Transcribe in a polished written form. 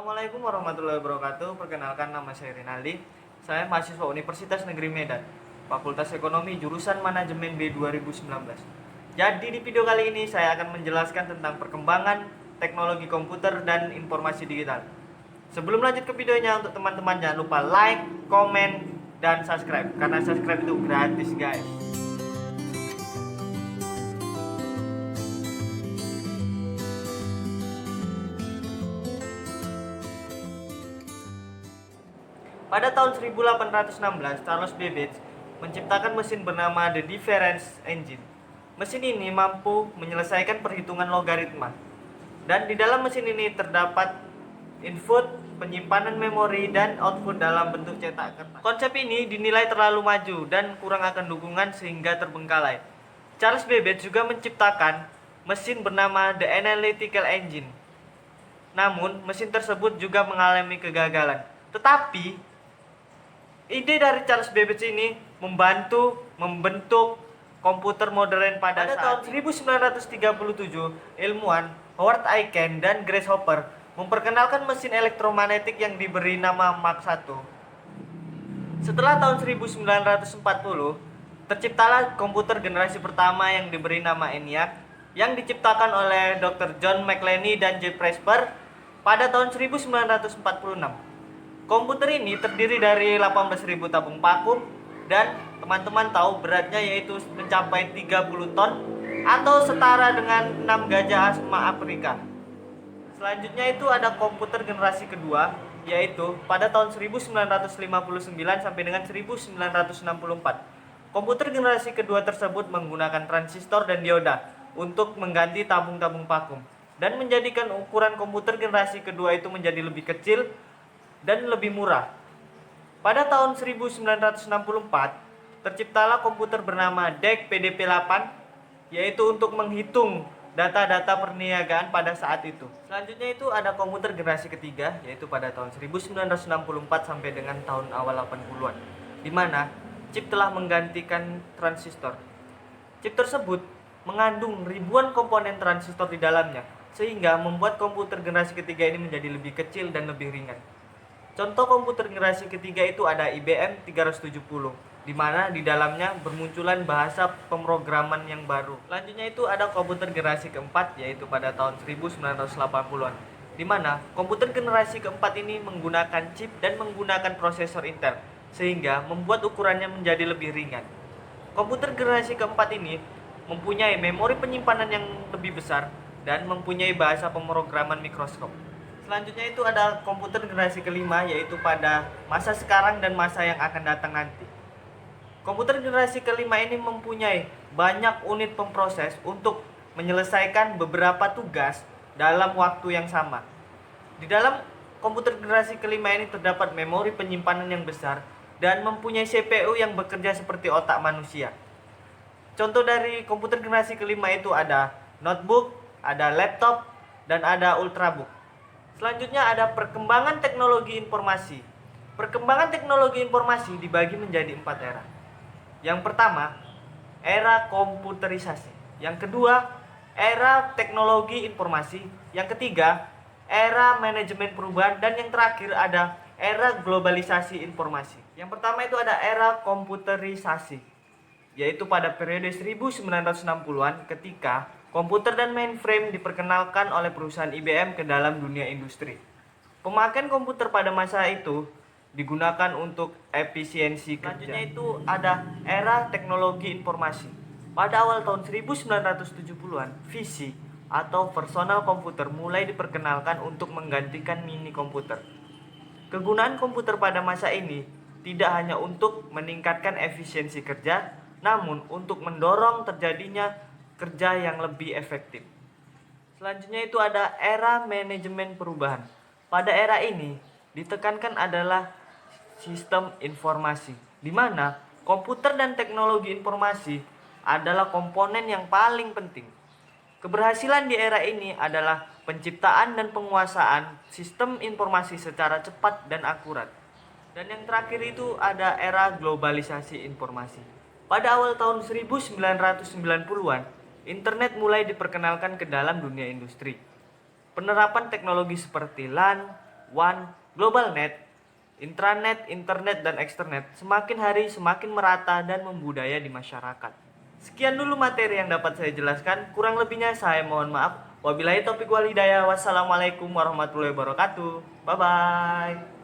Assalamualaikum warahmatullahi wabarakatuh. Perkenalkan, nama saya Rinaldi. Saya mahasiswa Universitas Negeri Medan, Fakultas Ekonomi jurusan Manajemen B 2019. Jadi di video kali ini saya akan menjelaskan tentang perkembangan teknologi komputer dan informasi digital. Sebelum lanjut ke videonya, untuk teman-teman jangan lupa like, komen, dan subscribe, karena subscribe itu gratis, guys. Pada tahun 1816, Charles Babbage menciptakan mesin bernama The Difference Engine. Mesin ini mampu menyelesaikan perhitungan logaritma. Dan di dalam mesin ini terdapat input, penyimpanan memori, dan output dalam bentuk cetak kertas. Konsep ini dinilai terlalu maju dan kurang akan dukungan sehingga terbengkalai. Charles Babbage juga menciptakan mesin bernama The Analytical Engine. Namun, mesin tersebut juga mengalami kegagalan. Tetapi ide dari Charles Babbage ini membentuk komputer modern pada tahun 1937. Ilmuwan Howard Aiken dan Grace Hopper memperkenalkan mesin elektromagnetik yang diberi nama Mach 1. Setelah tahun 1940, terciptalah komputer generasi pertama yang diberi nama ENIAC yang diciptakan oleh Dr. John McLeany dan J. Presper pada tahun 1946. Komputer ini terdiri dari 18.000 tabung vakum dan teman-teman tahu beratnya yaitu mencapai 30 ton atau setara dengan 6 gajah Asma Afrika. Selanjutnya itu ada komputer generasi kedua, yaitu pada tahun 1959 sampai dengan 1964. Komputer generasi kedua tersebut menggunakan transistor dan dioda untuk mengganti tabung-tabung vakum dan menjadikan ukuran komputer generasi kedua itu menjadi lebih kecil dan lebih murah. Pada tahun 1964, terciptalah komputer bernama DEC PDP-8, yaitu untuk menghitung data-data perniagaan pada saat itu. Selanjutnya itu ada komputer generasi ketiga, yaitu pada tahun 1964 sampai dengan tahun awal 80-an, di mana chip telah menggantikan transistor. Chip tersebut mengandung ribuan komponen transistor di dalamnya, sehingga membuat komputer generasi ketiga ini menjadi lebih kecil dan lebih ringan. Contoh komputer generasi ketiga itu ada IBM 370, di mana di dalamnya bermunculan bahasa pemrograman yang baru. Selanjutnya itu ada komputer generasi keempat, yaitu pada tahun 1980-an, di mana komputer generasi keempat ini menggunakan chip dan menggunakan prosesor Intel, sehingga membuat ukurannya menjadi lebih ringan. Komputer generasi keempat ini mempunyai memori penyimpanan yang lebih besar dan mempunyai bahasa pemrograman mikroskop. Selanjutnya itu ada komputer generasi kelima, yaitu pada masa sekarang dan masa yang akan datang nanti. Komputer generasi kelima ini mempunyai banyak unit pemproses untuk menyelesaikan beberapa tugas dalam waktu yang sama. Di dalam komputer generasi kelima ini terdapat memori penyimpanan yang besar dan mempunyai CPU yang bekerja seperti otak manusia. Contoh dari komputer generasi kelima itu ada notebook, ada laptop, dan ada ultrabook. Selanjutnya ada perkembangan teknologi informasi. Perkembangan teknologi informasi dibagi menjadi 4 era. Yang pertama, era komputerisasi. Yang kedua, era teknologi informasi. Yang ketiga, era manajemen perubahan. Dan yang terakhir ada era globalisasi informasi. Yang pertama itu ada era komputerisasi, yaitu pada periode 1960-an ketika komputer dan mainframe diperkenalkan oleh perusahaan IBM ke dalam dunia industri. Pemakaian komputer pada masa itu digunakan untuk efisiensi kerja. Selanjutnya itu ada era teknologi informasi. Pada awal tahun 1970-an, PC atau personal komputer mulai diperkenalkan untuk menggantikan mini komputer. Kegunaan komputer pada masa ini tidak hanya untuk meningkatkan efisiensi kerja, namun untuk mendorong terjadinya kerja yang lebih efektif. Selanjutnya itu ada era manajemen perubahan. Pada era ini ditekankan adalah sistem informasi, di mana komputer dan teknologi informasi adalah komponen yang paling penting. Keberhasilan di era ini adalah penciptaan dan penguasaan sistem informasi secara cepat dan akurat. Dan yang terakhir itu ada era globalisasi informasi. Pada awal tahun 1990-an, internet mulai diperkenalkan ke dalam dunia industri. Penerapan teknologi seperti LAN, One, global net, intranet, internet, dan eksternet semakin hari semakin merata dan membudaya di masyarakat. Sekian dulu materi yang dapat saya jelaskan. Kurang lebihnya saya mohon maaf. Wabillahi taufiq wal hidayah. Wassalamualaikum warahmatullahi wabarakatuh. Bye bye.